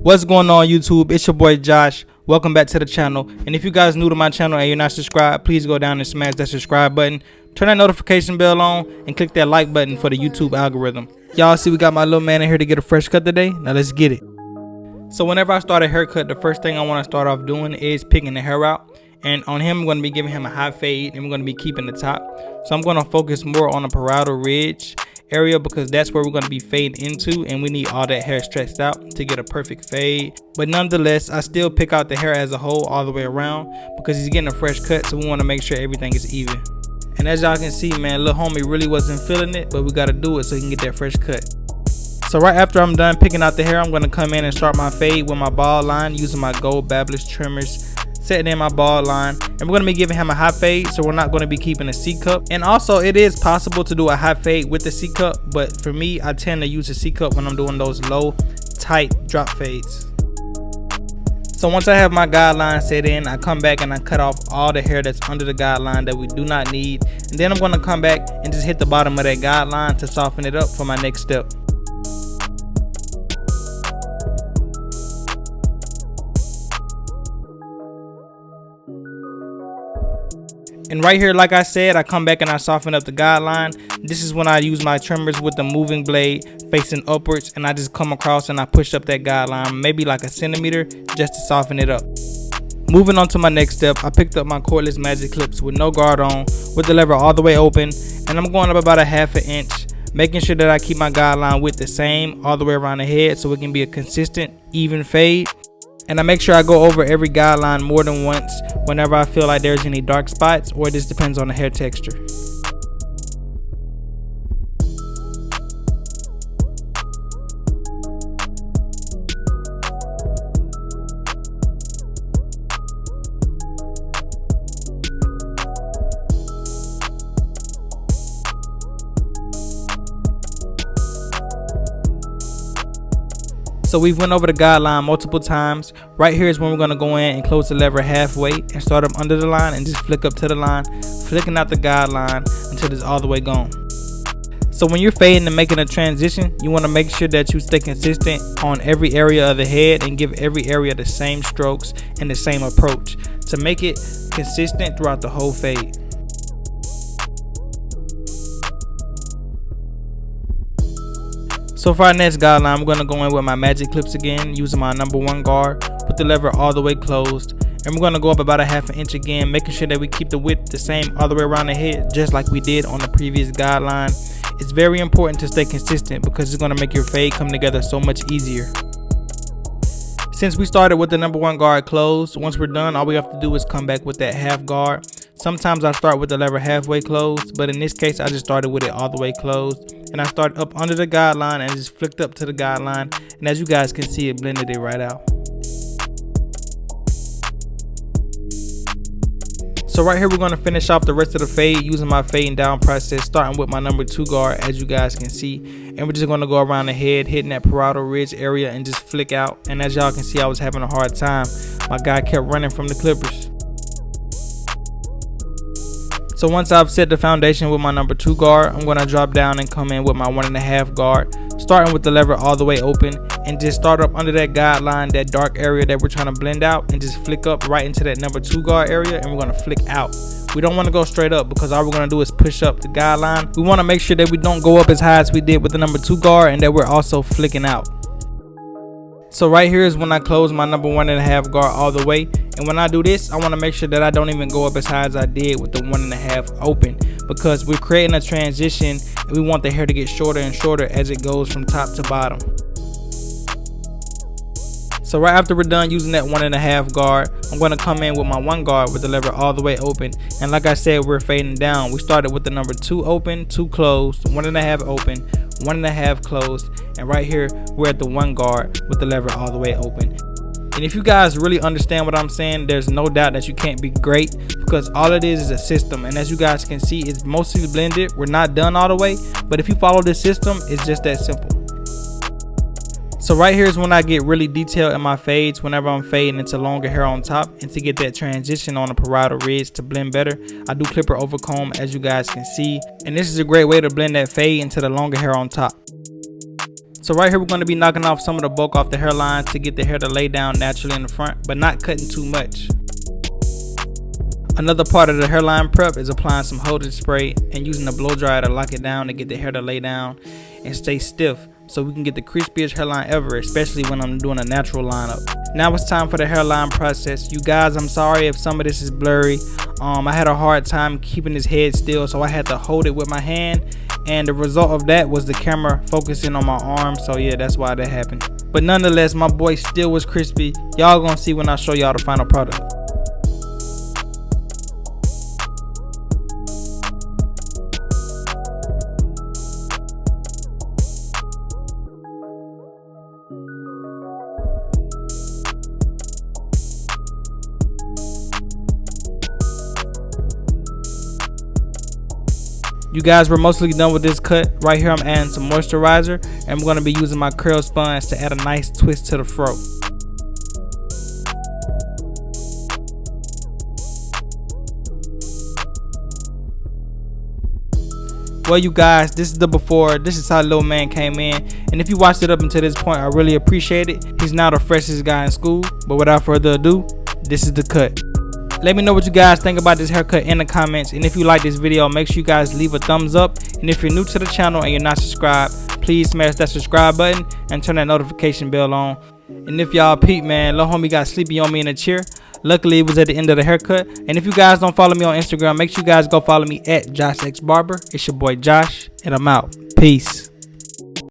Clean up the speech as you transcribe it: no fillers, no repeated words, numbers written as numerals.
What's going on YouTube? It's your boy Josh. Welcome back to the channel. And if you guys new to my channel and you're not subscribed, please go down and smash that subscribe button. Turn that notification bell on and click that like button for the YouTube algorithm. Y'all see we got my little man in here to get a fresh cut today. Now let's get it. So whenever I start a haircut, the first thing I want to start off doing is picking the hair out. And on him, I'm going to be giving him a high fade and we're going to be keeping the top. So I'm going to focus more on the parietal ridge area because that's where we're going to be fading into, and we need all that hair stretched out to get a perfect fade. But nonetheless, I still pick out the hair as a whole all the way around because he's getting a fresh cut, so we want to make sure everything is even. And as y'all can see, man, little homie really wasn't feeling it, but we got to do it so he can get that fresh cut. So right after I'm done picking out the hair, I'm going to come in and start my fade with my bald line using my gold Babyliss trimmers, setting in my bald line, and we're going to be giving him a high fade, so we're not going to be keeping a C cup. And also it is possible to do a high fade with the C cup, but for me I tend to use a C cup when I'm doing those low tight drop fades. So once I have my guideline set in, I come back and I cut off all the hair that's under the guideline that we do not need, and then I'm going to come back and just hit the bottom of that guideline to soften it up for my next step. And right here, like I said, I come back and I soften up the guideline. This is when I use my trimmers with the moving blade facing upwards, and I just come across and I push up that guideline, maybe like a centimeter, just to soften it up. Moving on to my next step, I picked up my cordless magic clips with no guard on, with the lever all the way open, and I'm going up about a ½ an inch, making sure that I keep my guideline width the same all the way around the head so it can be a consistent, even fade. And I make sure I go over every guideline more than once whenever I feel like there's any dark spots, or it just depends on the hair texture. So we've went over the guideline multiple times. Right here is when we're going to go in and close the lever halfway and start up under the line and just flick up to the line, flicking out the guideline until it's all the way gone. So when you're fading and making a transition, you want to make sure that you stay consistent on every area of the head and give every area the same strokes and the same approach to make it consistent throughout the whole fade. So for our next guideline, I'm going to go in with my magic clips again, using my #1 guard, with the lever all the way closed. And we're going to go up about a ½ an inch again, making sure that we keep the width the same all the way around the head, just like we did on the previous guideline. It's very important to stay consistent because it's going to make your fade come together so much easier. Since we started with the #1 guard closed, once we're done, all we have to do is come back with that half guard. Sometimes I start with the lever halfway closed, but in this case I just started with it all the way closed. And I started up under the guideline and just flicked up to the guideline, and as you guys can see, it blended it right out. So right here we're going to finish off the rest of the fade using my fading down process, starting with my #2 guard, as you guys can see, and we're just going to go around the head, hitting that parietal ridge area and just flick out. And as y'all can see, I was having a hard time. My guy kept running from the clippers. So once I've set the foundation with my #2 guard, I'm going to drop down and come in with my 1½ guard, starting with the lever all the way open, and just start up under that guideline, that dark area that we're trying to blend out, and just flick up right into that #2 guard area, and we're going to flick out. We don't want to go straight up because all we're going to do is push up the guideline. We want to make sure that we don't go up as high as we did with the #2 guard, and that we're also flicking out. So right here is when I close my #1½ guard all the way, and when I do this, I want to make sure that I don't even go up as high as I did with the 1½ open, because we're creating a transition and we want the hair to get shorter and shorter as it goes from top to bottom. So right after we're done using that 1½ guard, I'm going to come in with my 1 guard with the lever all the way open, and like I said, we're fading down. We started with the #2 open, 2 closed, 1½ open, 1½ closed, and right here we're at the 1 guard with the lever all the way open. And if you guys really understand what I'm saying, there's no doubt that you can't be great, because all it is a system, and as you guys can see, it's mostly blended. We're not done all the way, but if you follow this system, it's just that simple. So right here is when I get really detailed in my fades whenever I'm fading into longer hair on top, and to get that transition on the parietal ridge to blend better, I do clipper over comb, as you guys can see, and this is a great way to blend that fade into the longer hair on top. So right here we're going to be knocking off some of the bulk off the hairline to get the hair to lay down naturally in the front, but not cutting too much. Another part of the hairline prep is applying some holding spray and using a blow dryer to lock it down to get the hair to lay down and stay stiff, so we can get the crispiest hairline ever, especially when I'm doing a natural lineup. Now it's time for the hairline process. You guys, I'm sorry if some of this is blurry. I had a hard time keeping his head still, so I had to hold it with my hand, and the result of that was the camera focusing on my arm. So yeah, that's why that happened. But nonetheless, my boy still was crispy. Y'all gonna see when I show y'all the final product. You guys, we're mostly done with this cut. Right here I'm adding some moisturizer, and I'm going to be using my curl sponge to add a nice twist to the fro. Well, you guys, this is the before. This is how little man came in, and if you watched it up until this point, I really appreciate it. He's now the freshest guy in school. But without further ado, this is the cut. Let me know what you guys think about this haircut in the comments, and if you like this video, make sure you guys leave a thumbs up, and if you're new to the channel and you're not subscribed, please smash that subscribe button and turn that notification bell on. And if y'all peep, man, little homie got sleepy on me in a chair. Luckily it was at the end of the haircut. And if you guys don't follow me on Instagram, make sure you guys go follow me at JoshXBarber. It's your boy Josh, and I'm out. Peace.